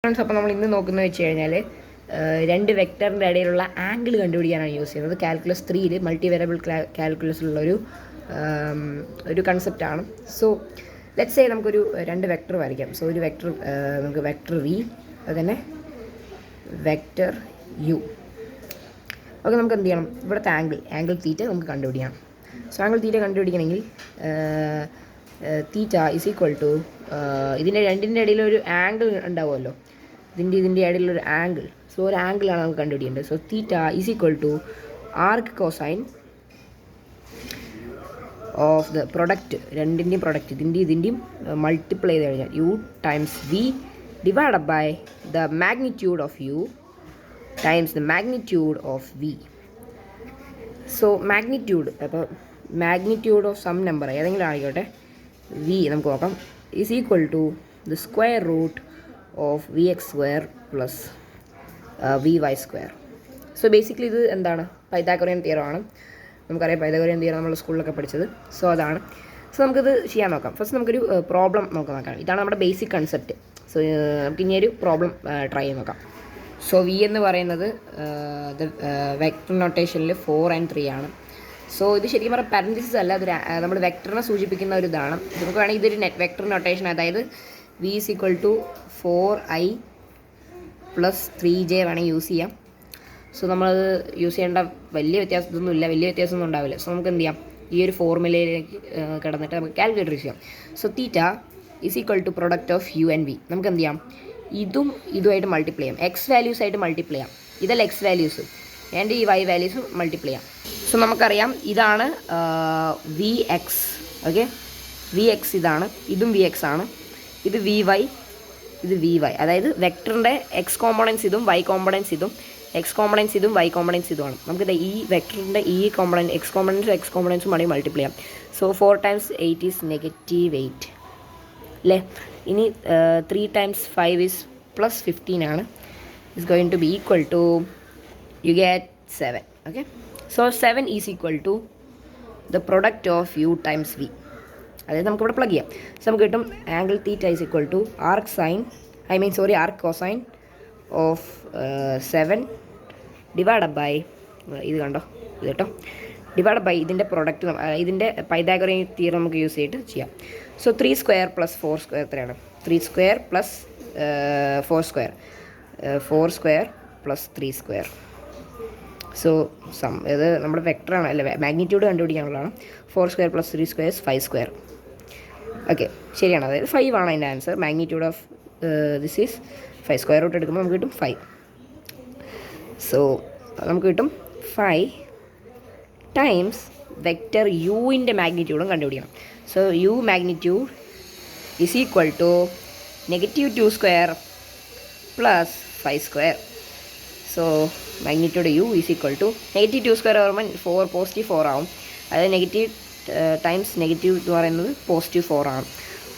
അപ്പോൾ നമ്മൾ ഇന്ന് നോക്കുന്നത് വെച്ച് കഴിഞ്ഞാൽ രണ്ട് വെക്ടറിൻ്റെ ഇടയിലുള്ള ആംഗിൾ കണ്ടുപിടിക്കാനാണ് യൂസ് ചെയ്യുന്നത്. കാൽക്കുലസ് 3 മൾട്ടി വേരിയബിൾ കാൽക്കുലസിലുള്ള ഒരു കൺസെപ്റ്റാണ്. സോ ലെറ്റ്സ് സേ നമുക്കൊരു രണ്ട് വെക്ടർ വരയ്ക്കാം. സോ ഒരു വെക്ടർ നമുക്ക് വെക്ടർ വി, അതുതന്നെ വെക്ടർ യു. ഓക്കെ, നമുക്ക് എന്ത് ചെയ്യണം? ഇവിടുത്തെ ആംഗിൾ തീറ്റ നമുക്ക് കണ്ടുപിടിക്കണം. സോ ആംഗിൾ തീറ്റ കണ്ടുപിടിക്കണമെങ്കിൽ തീറ്റ ഇസ് ഈക്വൽ ടു ഇതിൻ്റെ രണ്ടിൻ്റെ ഇടയിലൊരു ആംഗിൾ ഉണ്ടാവുമല്ലോ, ഇതിൻ്റെ ഇടയിലൊരു ആംഗിൾ. സോ ഒരു ആംഗിളാണ് നമുക്ക് കണ്ടുപിടിക്കേണ്ടത്. So theta is equal to arc cosine of the product, രണ്ടിൻ്റെയും പ്രൊഡക്റ്റ് ഇതിൻ്റെയും മൾട്ടിപ്ലൈ ചെയ്ത് കഴിഞ്ഞാൽ U times V divide by the magnitude of U times the magnitude of V. So magnitude, അപ്പോൾ മാഗ്നിറ്റ്യൂഡ് ഓഫ് സം നമ്പർ ഏതെങ്കിലും ആയിക്കോട്ടെ, V നമുക്ക് നോക്കാം, is equal to the square root of V X square plus V Y square. So basically ഇത് എന്താണ്? Pythagorean തിയറമാണ്. നമുക്കറിയാം Pythagorean theorem നമ്മൾ സ്കൂളിലൊക്കെ പഠിച്ചത്. സോ അതാണ്. സോ നമുക്കിത് ചെയ്യാൻ നോക്കാം. ഫസ്റ്റ് നമുക്കൊരു പ്രോബ്ലം നോക്കാം. ഇതാണ് നമ്മുടെ ബേസിക് കൺസെപ്റ്റ്. സോ നമുക്ക് ഇനി ഒരു പ്രോബ്ലം ട്രൈ ചെയ്ത് നോക്കാം. സോ വി എന്ന് പറയുന്നത് വെക്ടർ നൊട്ടേഷനിൽ 4 and 3 ആണ്. സോ ഇത് ശരിക്കും പറഞ്ഞാൽ പാരൻതീസിസ് അല്ല, അതൊരു നമ്മൾ വെക്ടറിനെ സൂചിപ്പിക്കുന്ന ഒരു ഇതാണ്. നമുക്ക് വേണമെങ്കിൽ ഇതൊരു വെക്ടർ നൊട്ടേഷൻ, അതായത് V is equal to 4i + 3j വേണമെങ്കിൽ യൂസ് ചെയ്യാം. സോ നമ്മളത് യൂസ് ചെയ്യേണ്ട വലിയ വ്യത്യാസമൊന്നും ഉണ്ടാവില്ല. സോ നമുക്ക് എന്ത് ചെയ്യാം? ഈ ഒരു ഫോർമുലയിലേക്ക് കിടന്നിട്ട് നമുക്ക് കാൽക്കുലേറ്റർ യൂസ് ചെയ്യാം. So theta is equal to product of U and V. നമുക്ക് എന്ത് ചെയ്യാം? ഇതുമായിട്ട് മൾട്ടിപ്ലൈ ചെയ്യാം, എക്സ് വാല്യൂസ് ആയിട്ട് മൾട്ടിപ്ലൈ ചെയ്യാം. ഇതല്ല എക്സ് വാല്യൂസ് ആൻഡ് ഈ വൈ വാല്യൂസ് മൾട്ടിപ്ലൈ ചെയ്യാം. സോ നമുക്കറിയാം ഇതാണ് V X. Okay, V X ഇതാണ്, ഇതും വി എക്സ് ആണ്, ഇത് വി വൈ, ഇത് വി വൈ. അതായത് വെക്ടറിൻ്റെ എക്സ് കോമ്പണൻസ് ഇതും വൈ കോമ്പണൻസ് ഇതും, എക്സ് കോമ്പണൻസ് ഇതും വൈ കോമ്പണൻസ് ഇതുമാണ്. നമുക്കിത് ഈ വെക്ടറിൻ്റെ ഈ കോമ്പണൻറ്റ് എക്സ് കോമ്പണൻസും വേണമെങ്കിൽ മൾട്ടിപ്ലൈ ചെയ്യാം. സോ 4 times 8 ഈസ് -8 അല്ലേ? ഇനി 3 times 5 ഈസ് +15 ആണ്. Is going to be equal to you get 7. Okay, so 7 is equal to the product of U times V. അതായത് നമുക്കിവിടെ പ്ലഗ് ചെയ്യാം. സോ നമുക്ക് കിട്ടും angle theta is equal to arc cosine of 7 divide by ഇത് കണ്ടോ, ഇത് കേട്ടോ, divide by ഇതിൻ്റെ പ്രൊഡക്റ്റ്, ഇതിൻ്റെ പൈതഗോറിയൻ തിയറം നമുക്ക് യൂസ് ചെയ്തിട്ട് ചെയ്യാം. സോ 3 square + 4 square എത്രയാണ്? 3 square + 4 square, 4 square + 3 square. So ഇത് നമ്മുടെ വെക്ടറാണ്, അല്ല മാഗ്നിറ്റ്യൂഡ് കണ്ടുപിടിക്കാനുള്ളതാണ്. 4 square + 3 square is 5 square. Okay, ശരിയാണ്. അതായത് 5 ആണ് അതിൻ്റെ answer. Magnitude of this is 5. Square root എടുക്കുമ്പോൾ നമുക്ക് കിട്ടും 5. സോ നമുക്ക് കിട്ടും 5 ടൈംസ് വെക്റ്റർ യുവിൻ്റെ മാഗ്നിറ്റ്യൂഡും കണ്ടുപിടിക്കണം. So U magnitude is equal to -2 square + 5 square. So magnitude U is equal to -2 square ആകുമ്പോൾ 4 +4 ആവും. അതായത് നെഗറ്റീവ് ടൈംസ് നെഗറ്റീവ് എന്ന് പറയുന്നത് +4 ആണ്,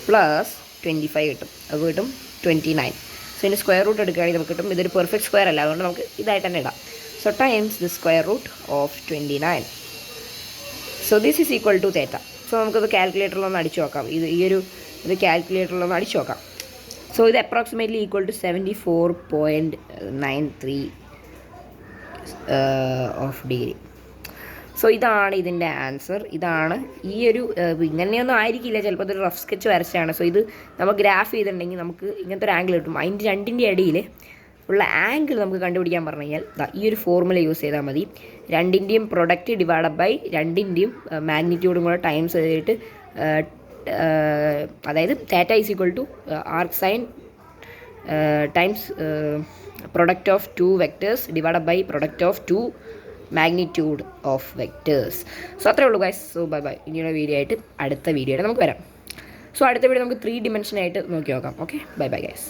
+25 കിട്ടും. അത് കിട്ടും 29. സോ ഇതിന് സ്ക്വയർ റൂട്ട് എടുക്കുകയാണെങ്കിൽ നമുക്ക് കിട്ടും, ഇതൊരു പെർഫെക്റ്റ് സ്ക്വയർ അല്ല, അതുകൊണ്ട് നമുക്ക് ഇതായിട്ട് തന്നെ ഇടാം. So times the square root of 29. So this is equal to theta. സോ നമുക്കത് കാൽക്കുലേറ്ററിലൊന്ന് അടിച്ചു നോക്കാം. ഇത് കാൽക്കുലേറ്ററിലൊന്ന് അടിച്ചു നോക്കാം. സോ ഇത് approximately equal to 74.93 of degree. So ഇതാണ് ഇതിൻ്റെ ആൻസർ. ഇതാണ് ഈ ഒരു ഇങ്ങനെയൊന്നും ആയിരിക്കില്ല, ചിലപ്പോൾ ഇതൊരു റഫ് സ്കെച്ച് വരച്ചാണ്. സോ ഇത് നമ്മൾ ഗ്രാഫ് ചെയ്തിട്ടുണ്ടെങ്കിൽ നമുക്ക് ഇങ്ങനത്തെ ഒരു ആംഗിൾ കിട്ടും. അതിൻ്റെ രണ്ടിൻ്റെ ഇടയിൽ ഉള്ള ആംഗിൾ നമുക്ക് കണ്ടുപിടിക്കാൻ പറഞ്ഞു കഴിഞ്ഞാൽ ഈ ഒരു ഫോർമുല യൂസ് ചെയ്താൽ മതി. രണ്ടിൻ്റെയും പ്രൊഡക്റ്റ് ഡിവൈഡ് ബൈ രണ്ടിൻ്റെയും മാഗ്നിറ്റ്യൂഡും കൂടെ ടൈംസ് ചെയ്തിട്ട്, അതായത് theta is equal to arc sine times product of 2 vectors divide by product of 2 magnitude of vectors. So അത്രേ ഉള്ളൂ ഗൈസ്. So bye bye. ഇനിയുള്ള വീഡിയോ ആയിട്ട് അടുത്ത വീഡിയോയിൽ നമുക്ക് വരാം. സോ അടുത്ത വീഡിയോ നമുക്ക് 3 dimension ആയിട്ട് നോക്കി നോക്കാം. Okay, bye bye guys.